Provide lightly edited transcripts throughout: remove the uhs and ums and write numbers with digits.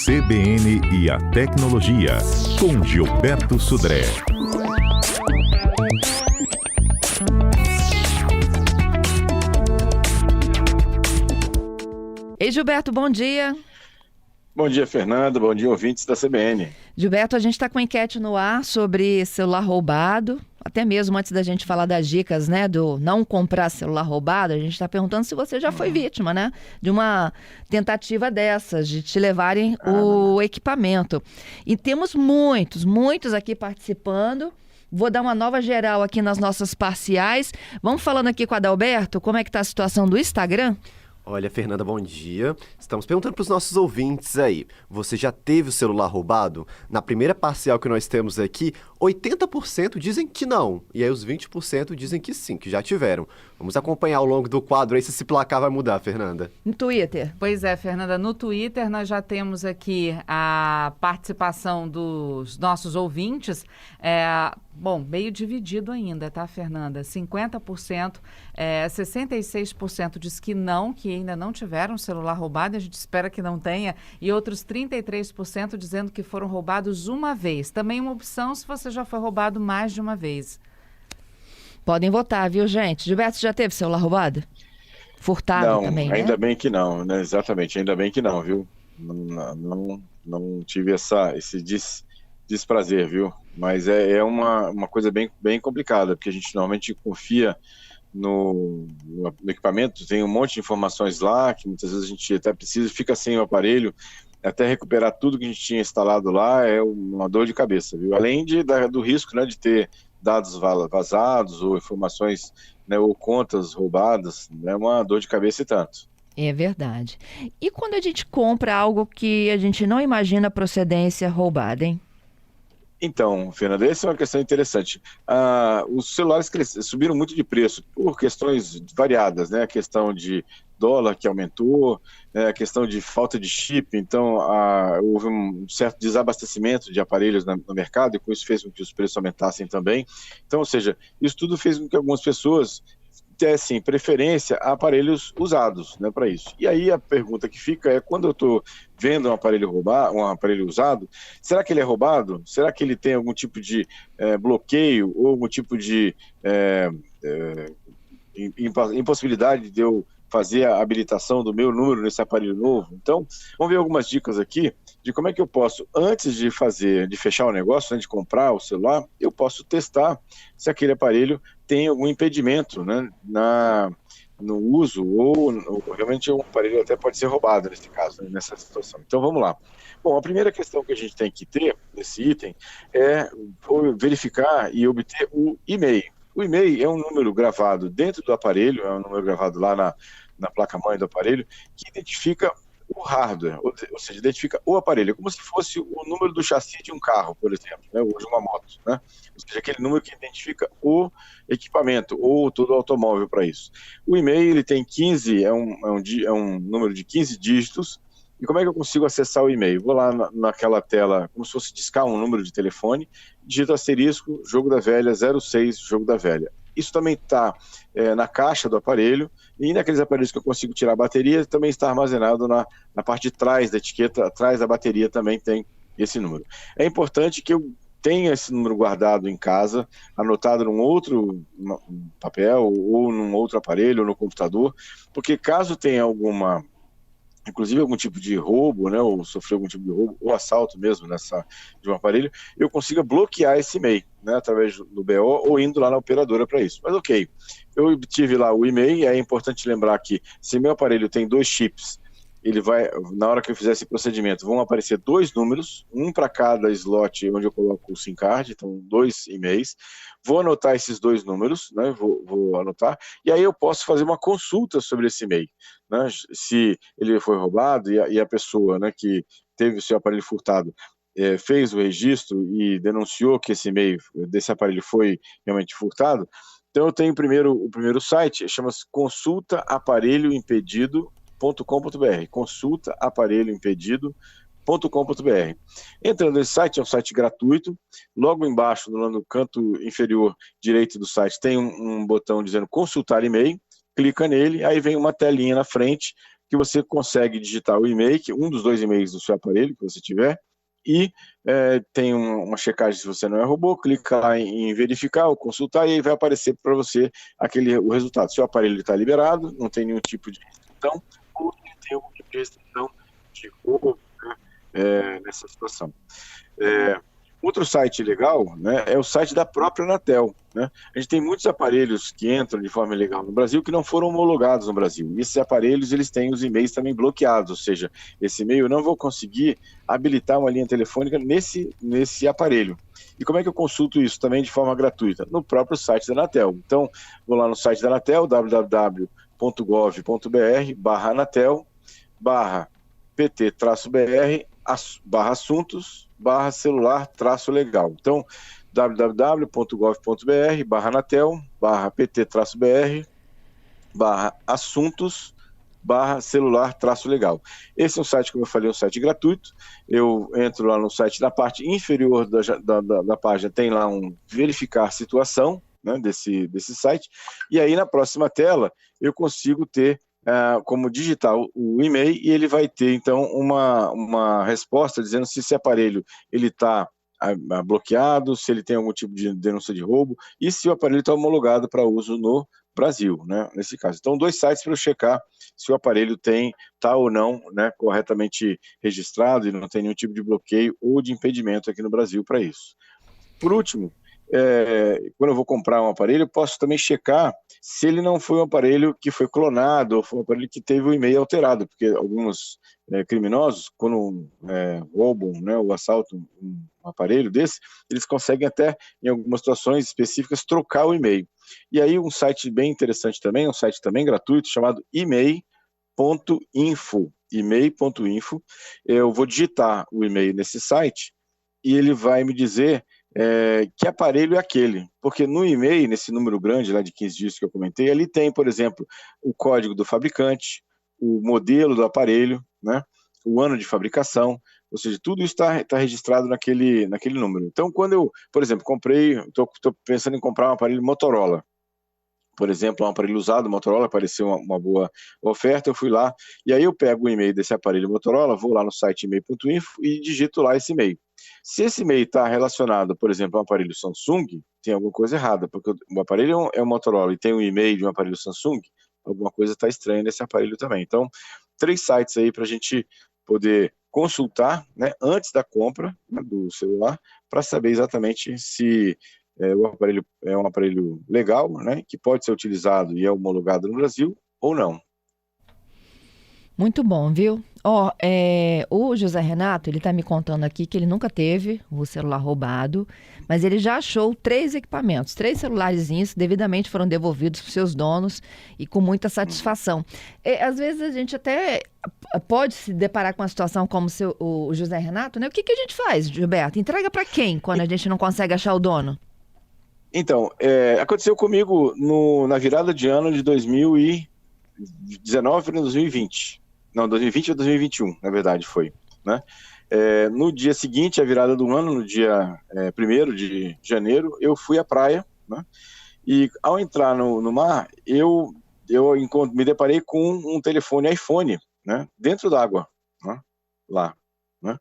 CBN e a Tecnologia, com Gilberto Sudré. Ei, Gilberto, bom dia. Bom dia, Fernanda. Bom dia, ouvintes da CBN. Gilberto, a gente está com enquete no ar sobre celular roubado. Até mesmo antes da gente falar das dicas, né, do não comprar celular roubado, a gente está perguntando se você já foi vítima, né, de uma tentativa dessas, de te levarem o equipamento. E temos muitos aqui participando. Vou dar uma nova geral aqui nas nossas parciais. Vamos falando aqui com o Adalberto, como é que está a situação do Instagram? Olha, Fernanda, bom dia. Estamos perguntando para os nossos ouvintes aí. Você já teve o celular roubado? Na primeira parcial que nós temos aqui, 80% dizem que não. E aí os 20% dizem que sim, que já tiveram. Vamos acompanhar ao longo do quadro aí se esse placar vai mudar, Fernanda. No Twitter. Pois é, Fernanda. No Twitter nós já temos aqui a participação dos nossos ouvintes. Meio dividido ainda, tá, Fernanda? 50%, 66% diz que não, que ainda não tiveram celular roubado, a gente espera que não tenha, e outros 33% dizendo que foram roubados uma vez. Também uma opção se você já foi roubado mais de uma vez. Podem votar, viu, gente? Gilberto, já teve celular roubado? Furtado não, também, né? Ainda bem que não, né? Exatamente, ainda bem que não, viu? Não tive esse desprazer, viu? Mas é uma coisa bem complicada, porque a gente normalmente confia no equipamento, tem um monte de informações lá, que muitas vezes a gente até precisa, fica sem o aparelho, até recuperar tudo que a gente tinha instalado lá é uma dor de cabeça, viu? Além do risco, né, de ter dados vazados ou informações, né, ou contas roubadas, é uma dor de cabeça e tanto. É verdade. E quando a gente compra algo que a gente não imagina a procedência roubada, hein? Então, Fernanda, essa é uma questão interessante. Os celulares subiram muito de preço por questões variadas, né? A questão de dólar que aumentou, né? A questão de falta de chip, então houve um certo desabastecimento de aparelhos no mercado e com isso fez com que os preços aumentassem também. Então, ou seja, isso tudo fez com que algumas pessoas dessem preferência a aparelhos usados, né, para isso. E aí a pergunta que fica é, quando eu estou vendo um aparelho usado, será que ele é roubado? Será que ele tem algum tipo de bloqueio ou algum tipo de impossibilidade de eu fazer a habilitação do meu número nesse aparelho novo? Então, vamos ver algumas dicas aqui de como é que eu posso, antes de fechar o negócio, né, de comprar o celular, eu posso testar se aquele aparelho tem algum impedimento, né, no uso, ou realmente o aparelho até pode ser roubado nesse caso, né, nessa situação. Então, vamos lá. Bom, a primeira questão que a gente tem que ter nesse item é verificar e obter o e-mail. O e-mail é um número gravado dentro do aparelho, é um número gravado lá na placa-mãe do aparelho, que identifica o hardware, ou seja, identifica o aparelho. É como se fosse o número do chassi de um carro, por exemplo, né, ou de uma moto, né? Ou seja, aquele número que identifica o equipamento, ou todo o automóvel para isso. O e-mail, ele tem 15, é um número de 15 dígitos. E como é que eu consigo acessar o e-mail? Vou lá naquela tela, como se fosse discar um número de telefone, digito asterisco, jogo da velha, 06, jogo da velha. Isso também está na caixa do aparelho, e naqueles aparelhos que eu consigo tirar a bateria, também está armazenado na parte de trás da etiqueta, atrás da bateria também tem esse número. É importante que eu tenha esse número guardado em casa, anotado num outro papel, ou num outro aparelho, ou no computador, porque caso tenha inclusive algum tipo de roubo, né, ou sofrer algum tipo de roubo, ou assalto mesmo de um aparelho, eu consiga bloquear esse e-mail, né, através do BO ou indo lá na operadora para isso. Mas ok, eu obtive lá o e-mail, é importante lembrar que se meu aparelho tem 2 chips, ele vai, na hora que eu fizer esse procedimento, vão aparecer 2 números, um para cada slot onde eu coloco o SIM card, então 2 e-mails. Vou anotar esses 2 números, né? Vou anotar, e aí eu posso fazer uma consulta sobre esse e-mail, né? Se ele foi roubado e a pessoa, né, que teve o seu aparelho furtado fez o registro e denunciou que esse e-mail desse aparelho foi realmente furtado. Então eu tenho o primeiro site, chama-se consultaaparelhoimpedido.com.br, consultaaparelhoimpedido.com.br. Entrando nesse site, é um site gratuito, logo embaixo, no canto inferior direito do site, tem um botão dizendo consultar e-mail, clica nele, aí vem uma telinha na frente, que você consegue digitar o e-mail, um dos 2 e-mails do seu aparelho que você tiver, e tem uma checagem se você não é robô, clica lá em verificar ou consultar, e aí vai aparecer para você o resultado. Se o aparelho está liberado, não tem nenhum tipo de restrição, ou tem algum tipo de restrição de roubo, né, nessa situação. Outro site legal, né, é o site da própria Anatel, né? A gente tem muitos aparelhos que entram de forma ilegal no Brasil que não foram homologados no Brasil. E esses aparelhos, eles têm os e-mails também bloqueados, ou seja, esse e-mail eu não vou conseguir habilitar uma linha telefônica nesse aparelho. E como é que eu consulto isso também de forma gratuita? No próprio site da Anatel. Então, vou lá no site da Anatel, www.gov.br/pt-br/assuntos/celular-legal. Então, www.gov.br/pt-br/assuntos/celular-legal. Esse é um site, como eu falei, um site gratuito. Eu entro lá no site, na parte inferior da página tem lá um verificar situação, né, desse site, e aí na próxima tela eu consigo ter como digitar o e-mail, e ele vai ter então uma resposta dizendo se esse aparelho ele está bloqueado, se ele tem algum tipo de denúncia de roubo e se o aparelho está homologado para uso no Brasil, né, nesse caso. Então, 2 sites para eu checar se o aparelho está ou não, né, corretamente registrado e não tem nenhum tipo de bloqueio ou de impedimento aqui no Brasil para isso. Por último, quando eu vou comprar um aparelho, eu posso também checar se ele não foi um aparelho que foi clonado ou foi um aparelho que teve o e-mail alterado, porque alguns criminosos, quando roubam, né, ou assaltam um aparelho desse, eles conseguem até, em algumas situações específicas, trocar o e-mail. E aí um site bem interessante também, um site também gratuito, chamado email.info. email.info. Eu vou digitar o e-mail nesse site e ele vai me dizer que aparelho é aquele, porque no e-mail, nesse número grande lá de 15 dígitos que eu comentei, ali tem, por exemplo, o código do fabricante, o modelo do aparelho, né, o ano de fabricação, ou seja, tudo isso está registrado naquele número. Então, quando eu, por exemplo, estou pensando em comprar um aparelho Motorola, por exemplo, um aparelho usado Motorola, apareceu uma boa oferta, eu fui lá, e aí eu pego o e-mail desse aparelho Motorola, vou lá no site email.info e digito lá esse e-mail. Se esse e-mail está relacionado, por exemplo, a um aparelho Samsung, tem alguma coisa errada, porque o aparelho é um Motorola e tem um e-mail de um aparelho Samsung, alguma coisa está estranha nesse aparelho também. Então, 3 sites aí para a gente poder consultar, né, antes da compra, né, do celular, para saber exatamente se o aparelho é um aparelho legal, né, que pode ser utilizado e é homologado no Brasil ou não. Muito bom, viu? O José Renato, ele está me contando aqui que ele nunca teve o celular roubado, mas ele já achou 3 equipamentos, 3 celularezinhos devidamente foram devolvidos para os seus donos e com muita satisfação. Às vezes a gente até pode se deparar com uma situação como o José Renato, né? O que a gente faz, Gilberto? Entrega para quem quando a gente não consegue achar o dono? Então, aconteceu comigo na virada de ano de 2019 para 2020. Não, 2020 ou 2021, na verdade foi, né? No dia seguinte, a virada do ano, no dia 1º de janeiro, eu fui à praia, né? E ao entrar no mar, eu me deparei com um telefone iPhone, né, dentro d'água, né, lá, né?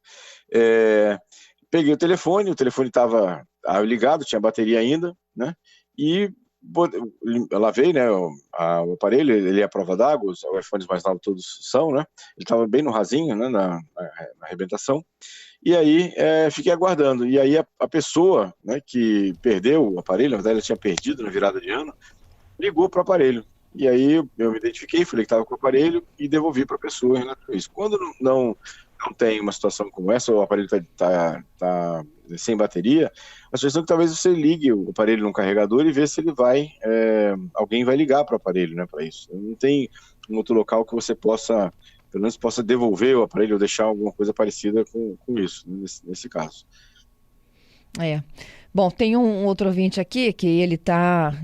Peguei o telefone estava ligado, tinha bateria ainda, né? E eu lavei, né, o aparelho, ele é a prova d'água, os iPhones mais novos todos são, né? Ele estava bem no rasinho, né, na arrebentação. E aí fiquei aguardando. E aí a pessoa, né, que perdeu o aparelho, na verdade ela tinha perdido na virada de ano, ligou para o aparelho. E aí eu me identifiquei, falei que estava com o aparelho e devolvi para a pessoa em relação a isso. Quando não tem uma situação como essa, o aparelho está sem bateria, a situação é que talvez você ligue o aparelho num carregador e vê se ele alguém vai ligar para o aparelho, né, para isso. Não tem um outro local que você possa, pelo menos possa devolver o aparelho ou deixar alguma coisa parecida com isso, nesse caso. Bom, tem um outro ouvinte aqui que ele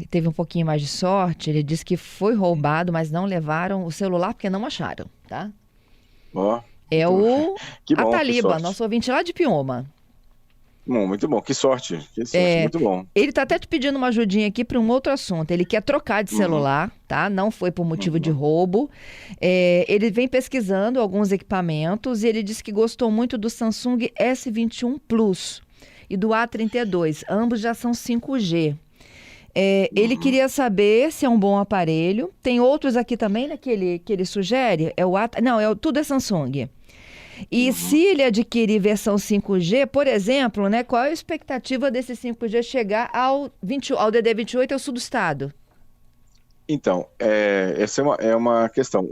teve um pouquinho mais de sorte, ele disse que foi roubado, mas não levaram o celular porque não acharam, tá? Ó. É o que bom, Ataliba, nosso ouvinte lá de Pioma. Bom, muito bom, que sorte, muito bom. Ele está até te pedindo uma ajudinha aqui para um outro assunto. Ele quer trocar de celular, tá? Não foi por motivo de roubo. Ele vem pesquisando alguns equipamentos e ele disse que gostou muito do Samsung S21 Plus e do A32. Ambos já são 5G. Ele queria saber se é um bom aparelho. Tem outros aqui também, né, que ele sugere? Tudo é Samsung. E se ele adquirir versão 5G, por exemplo, né, qual é a expectativa desse 5G chegar ao DD28 ao sul do estado? Então, essa é uma questão.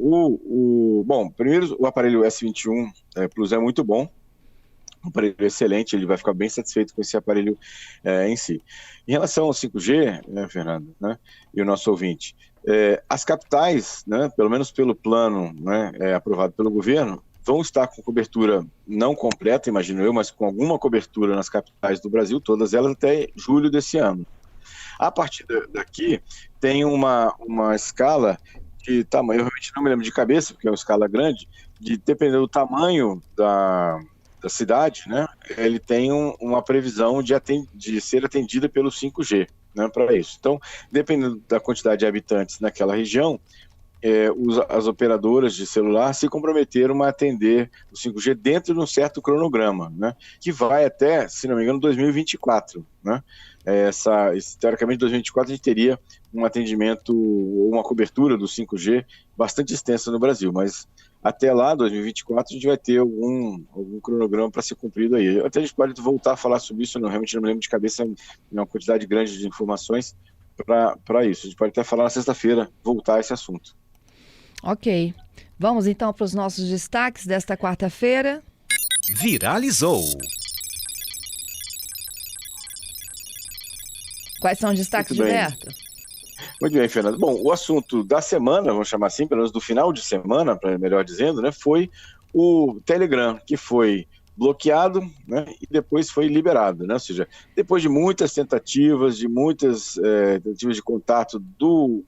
Bom, primeiro, o aparelho S21 Plus é muito bom, um aparelho excelente, ele vai ficar bem satisfeito com esse aparelho em si. Em relação ao 5G, né, Fernando, né, e o nosso ouvinte, as capitais, né, pelo menos pelo plano, né, aprovado pelo governo, vão estar com cobertura não completa, imagino eu, mas com alguma cobertura nas capitais do Brasil, todas elas até julho desse ano. A partir daqui, tem uma escala de tamanho, eu realmente não me lembro de cabeça, porque é uma escala grande, dependendo do tamanho da cidade, né, ele tem uma previsão de ser atendida pelo 5G, né, para isso. Então, dependendo da quantidade de habitantes naquela região, as operadoras de celular se comprometeram a atender o 5G dentro de um certo cronograma, né, que vai até, se não me engano, 2024. Né? Teoricamente, em 2024 a gente teria um atendimento, uma cobertura do 5G bastante extensa no Brasil, mas até lá, 2024, a gente vai ter algum cronograma para ser cumprido aí. Até a gente pode voltar a falar sobre isso, realmente não me lembro de cabeça, é uma quantidade grande de informações para isso. A gente pode até falar na sexta-feira, voltar a esse assunto. Ok. Vamos então para os nossos destaques desta quarta-feira. Viralizou. Quais são os destaques, Gilberto? Muito bem, Fernando. Bom, o assunto da semana, vamos chamar assim, pelo menos do final de semana, melhor dizendo, né, foi o Telegram, que foi bloqueado, né, e depois foi liberado, né? Ou seja, depois de muitas tentativas, tentativas de contato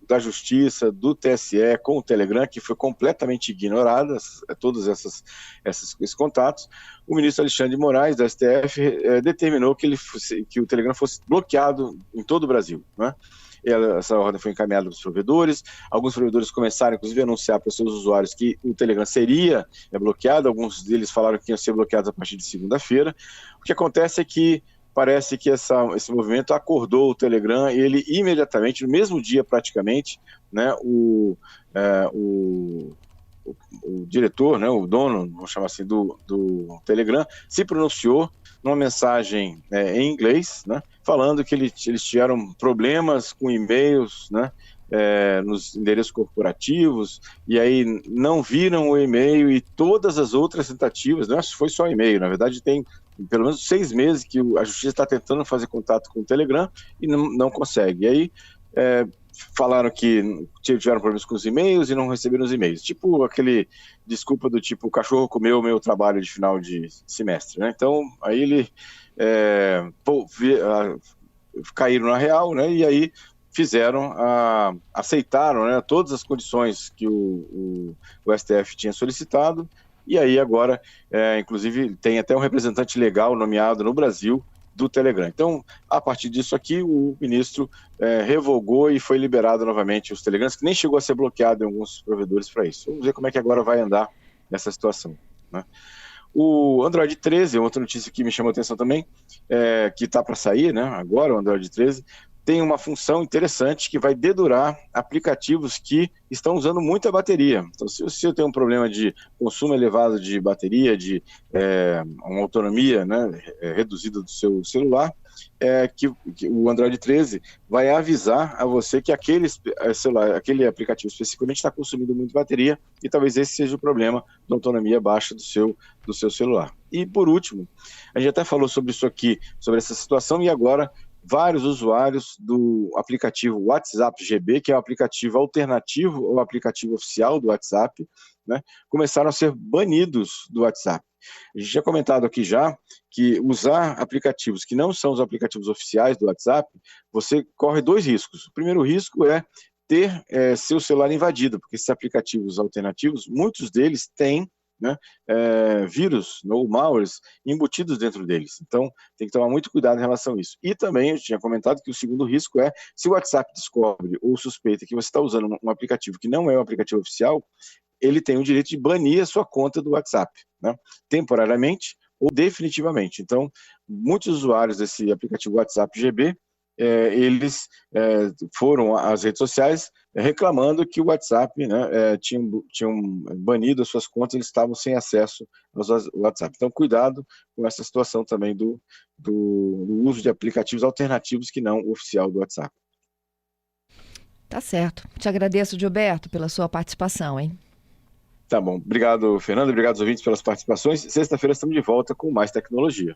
da Justiça, do TSE com o Telegram, que foi completamente ignoradas, todos esses contatos, o ministro Alexandre de Moraes, da STF, determinou que o Telegram fosse bloqueado em todo o Brasil, né? Essa ordem foi encaminhada para os provedores. Alguns provedores começaram, inclusive, a anunciar para os seus usuários que o Telegram seria bloqueado. Alguns deles falaram que iam ser bloqueados a partir de segunda-feira. O que acontece é que parece que esse movimento acordou o Telegram e ele imediatamente, no mesmo dia praticamente, né, o diretor, né, o dono, vamos chamar assim, do Telegram, se pronunciou numa mensagem em inglês, né, falando que eles tiveram problemas com e-mails, né, nos endereços corporativos, e aí não viram o e-mail e todas as outras tentativas, não foi só e-mail, na verdade tem pelo menos 6 meses que a Justiça está tentando fazer contato com o Telegram e não consegue. E aí falaram que tiveram problemas com os e-mails e não receberam os e-mails. Tipo aquele desculpa do tipo, o cachorro comeu o meu trabalho de final de semestre, né? Então, aí caíram na real, né? E aí aceitaram, né, todas as condições que o STF tinha solicitado. E aí agora, inclusive, tem até um representante legal nomeado no Brasil do Telegram. Então, a partir disso aqui, o ministro revogou e foi liberado novamente os Telegrams, que nem chegou a ser bloqueado em alguns provedores para isso. Vamos ver como é que agora vai andar nessa situação, né? O Android 13, outra notícia que me chamou a atenção também, que está para sair, né, agora, o Android 13, tem uma função interessante que vai dedurar aplicativos que estão usando muita bateria. Então, se você tem um problema de consumo elevado de bateria, de uma autonomia, né, reduzida do seu celular, que o Android 13 vai avisar a você que aquele aplicativo especificamente está consumindo muita bateria e talvez esse seja o problema da autonomia baixa do seu celular. E, por último, a gente até falou sobre isso aqui, sobre essa situação, e agora vários usuários do aplicativo WhatsApp GB, que é um aplicativo alternativo ao aplicativo oficial do WhatsApp, né, começaram a ser banidos do WhatsApp. A gente tinha comentado aqui já que usar aplicativos que não são os aplicativos oficiais do WhatsApp, você corre 2 riscos. O primeiro risco é ter seu celular invadido, porque esses aplicativos alternativos, muitos deles têm né, vírus ou malwares embutidos dentro deles. Então, tem que tomar muito cuidado em relação a isso. E também, eu tinha comentado que o segundo risco é, se o WhatsApp descobre ou suspeita que você está usando um aplicativo que não é um aplicativo oficial, ele tem o direito de banir a sua conta do WhatsApp, né, temporariamente ou definitivamente. Então, muitos usuários desse aplicativo WhatsApp GB, eles foram às redes sociais reclamando que o WhatsApp, né, tinham banido as suas contas, eles estavam sem acesso ao WhatsApp. Então, cuidado com essa situação também do uso de aplicativos alternativos que não o oficial do WhatsApp. Tá certo. Te agradeço, Gilberto, pela sua participação, hein? Tá bom. Obrigado, Fernando. Obrigado aos ouvintes pelas participações. Sexta-feira estamos de volta com mais tecnologia.